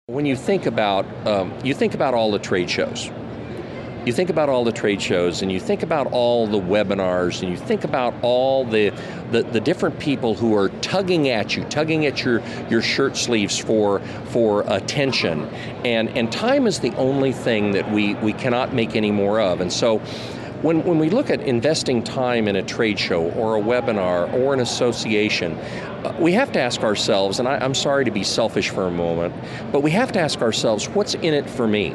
When you think about all the trade shows. You think about all the trade shows, and you think about all the webinars, and you think about all the different people who are tugging at your shirt sleeves for attention. And time is the only thing that we cannot make any more of. And so when we look at investing time in a trade show or a webinar or an association, we have to ask ourselves, and I'm sorry to be selfish for a moment, but we have to ask ourselves, what's in it for me?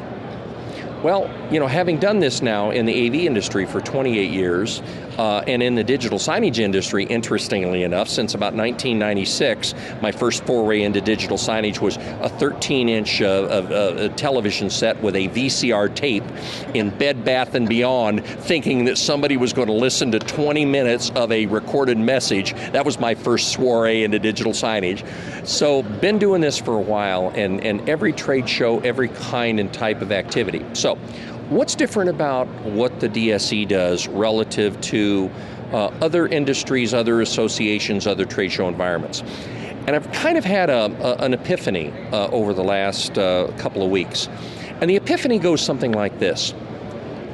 Well, having done this now in the AV industry for 28 years, and in the digital signage industry, interestingly enough, since about 1996, my first foray into digital signage was a 13-inch television set with a VCR tape in Bed Bath & Beyond, thinking that somebody was going to listen to 20 minutes of a recorded message. That was my first foray into digital signage. So, been doing this for a while, and every trade show, every kind and type of activity. So, what's different about what the DSE does relative to other industries, other associations, other trade show environments? And I've kind of had an epiphany over the last couple of weeks. And the epiphany goes something like this.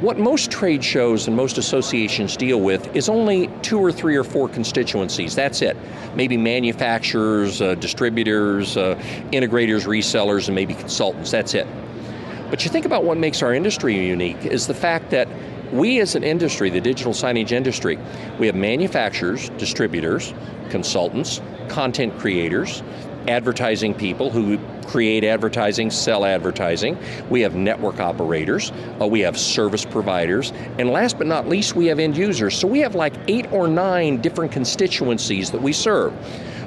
What most trade shows and most associations deal with is only 2 or 3 or 4 constituencies. That's it. Maybe manufacturers, distributors, integrators, resellers, and maybe consultants. That's it. But you think about what makes our industry unique is the fact that we as an industry, the digital signage industry, we have manufacturers, distributors, consultants, content creators, advertising people who create advertising, sell advertising. We have network operators, we have service providers, and last but not least, we have end users. So we have like 8 or 9 different constituencies that we serve.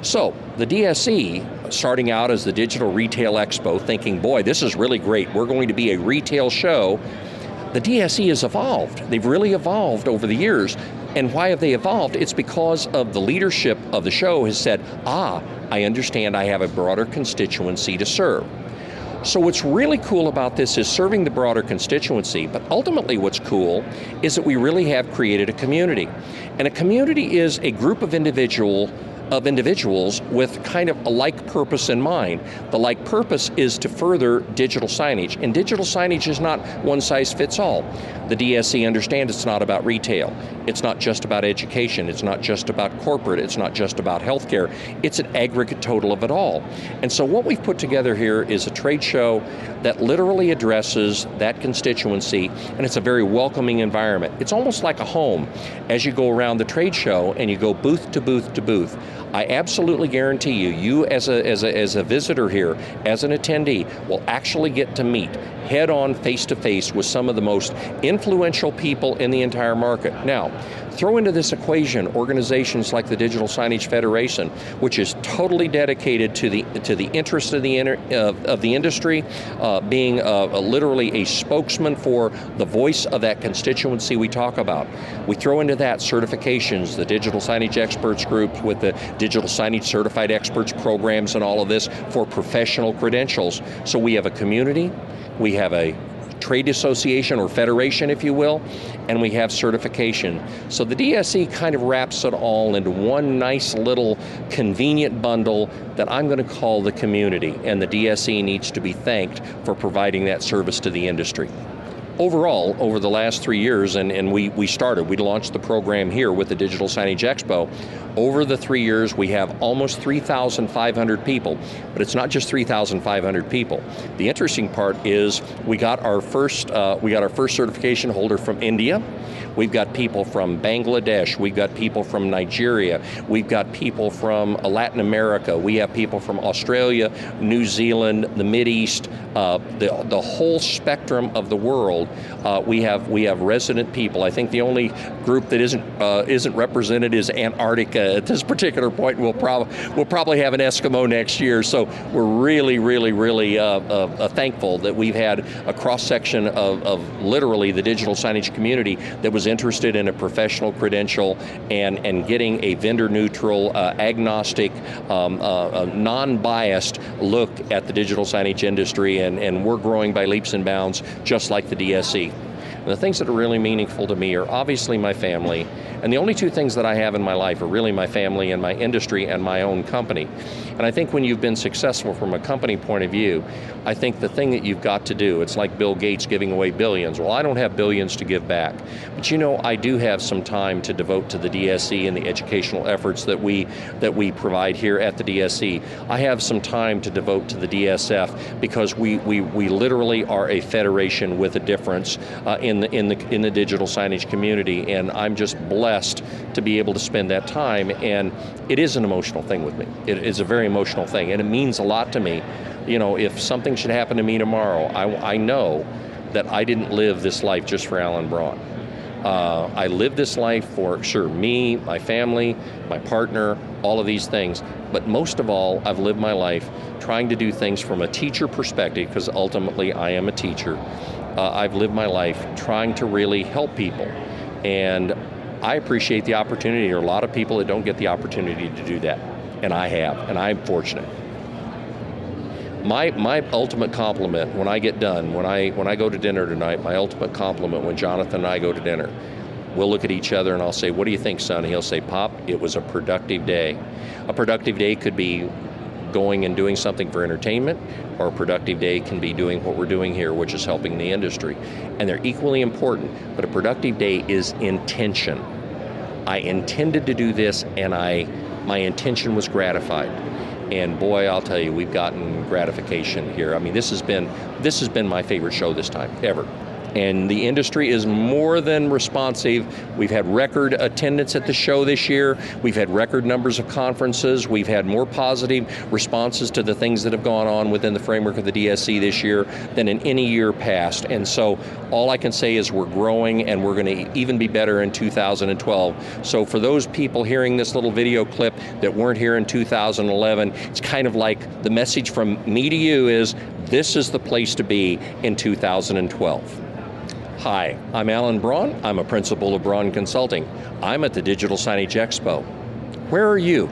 So the DSE, starting out as the Digital Retail Expo, thinking, boy, this is really great, we're going to be a retail show. The DSE has evolved. They've really evolved over the years. And why have they evolved? It's because of the leadership of the show has said, I understand I have a broader constituency to serve. So what's really cool about this is serving the broader constituency, but ultimately what's cool is that we really have created a community. And a community is a group of individuals with kind of a like purpose in mind. The like purpose is to further digital signage, and digital signage is not one size fits all. The DSE understands it's not about retail. It's not just about education. It's not just about corporate. It's not just about healthcare. It's an aggregate total of it all. And so what we've put together here is a trade show that literally addresses that constituency, and it's a very welcoming environment. It's almost like a home as you go around the trade show and you go booth to booth to booth. I absolutely guarantee you as a visitor here, as an attendee, will actually get to meet head-on, face-to-face with some of the most influential people in the entire market. Now, throw into this equation organizations like the Digital Signage Federation, which is totally dedicated to the interest of the industry, being literally a spokesman for the voice of that constituency we talk about. We throw into that certifications, the Digital Signage Experts Group with the Digital Signage Certified Experts programs and all of this for professional credentials. So we have a community, we have a trade association or federation, if you will, and we have certification. So the DSE kind of wraps it all into one nice little convenient bundle that I'm going to call the community, and the DSE needs to be thanked for providing that service to the industry. Overall, over the last 3 years, and we launched the program here with the Digital Signage Expo. Over the 3 years, we have almost 3,500 people, but it's not just 3,500 people. The interesting part is we got our first certification holder from India. We've got people from Bangladesh, we've got people from Nigeria, we've got people from Latin America, we have people from Australia, New Zealand, the Mideast, the whole spectrum of the world. We have resident people. I think the only group that isn't represented is Antarctica at this particular point. We'll probably have an Eskimo next year. So we're really thankful that we've had a cross section of literally the digital signage community that was interested in a professional credential and getting a vendor-neutral, agnostic, non-biased look at the digital signage industry, and we're growing by leaps and bounds, just like the DSE. And the things that are really meaningful to me are obviously my family, and the only two things that I have in my life are really my family and my industry and my own company. And I think when you've been successful from a company point of view, I think the thing that you've got to do, it's like Bill Gates giving away billions. Well, I don't have billions to give back. But you know, I do have some time to devote to the DSE and the educational efforts that we provide here at the DSE. I have some time to devote to the DSF because we literally are a federation with a difference in the digital signage community, and I'm just blessed to be able to spend that time. And it is an emotional thing with me. It is a very emotional thing, and it means a lot to me. You know, if something should happen to me tomorrow, I know that I didn't live this life just for Alan Brawn. I lived this life for, sure, me, my family, my partner, all of these things. But most of all, I've lived my life trying to do things from a teacher perspective, because ultimately I am a teacher. I've lived my life trying to really help people. And I appreciate the opportunity. There are a lot of people that don't get the opportunity to do that. And I have, and I'm fortunate. My ultimate compliment when I get done, when I go to dinner tonight, my ultimate compliment when Jonathan and I go to dinner, we'll look at each other and I'll say, "What do you think, son?" And he'll say, "Pop, it was a productive day." A productive day could be going and doing something for entertainment, or a productive day can be doing what we're doing here, which is helping the industry. And they're equally important, but a productive day is intention. I intended to do this, and my intention was gratified. And boy, I'll tell you, we've gotten gratification here. I mean, this has been my favorite show this time, ever. And the industry is more than responsive. We've had record attendance at the show this year. We've had record numbers of conferences. We've had more positive responses to the things that have gone on within the framework of the DSE this year than in any year past. And so all I can say is we're growing, and we're going to even be better in 2012. So for those people hearing this little video clip that weren't here in 2011, it's kind of like the message from me to you is, this is the place to be in 2012. Hi, I'm Alan Brawn. I'm a principal of Brawn Consulting. I'm at the Digital Signage Expo. Where are you?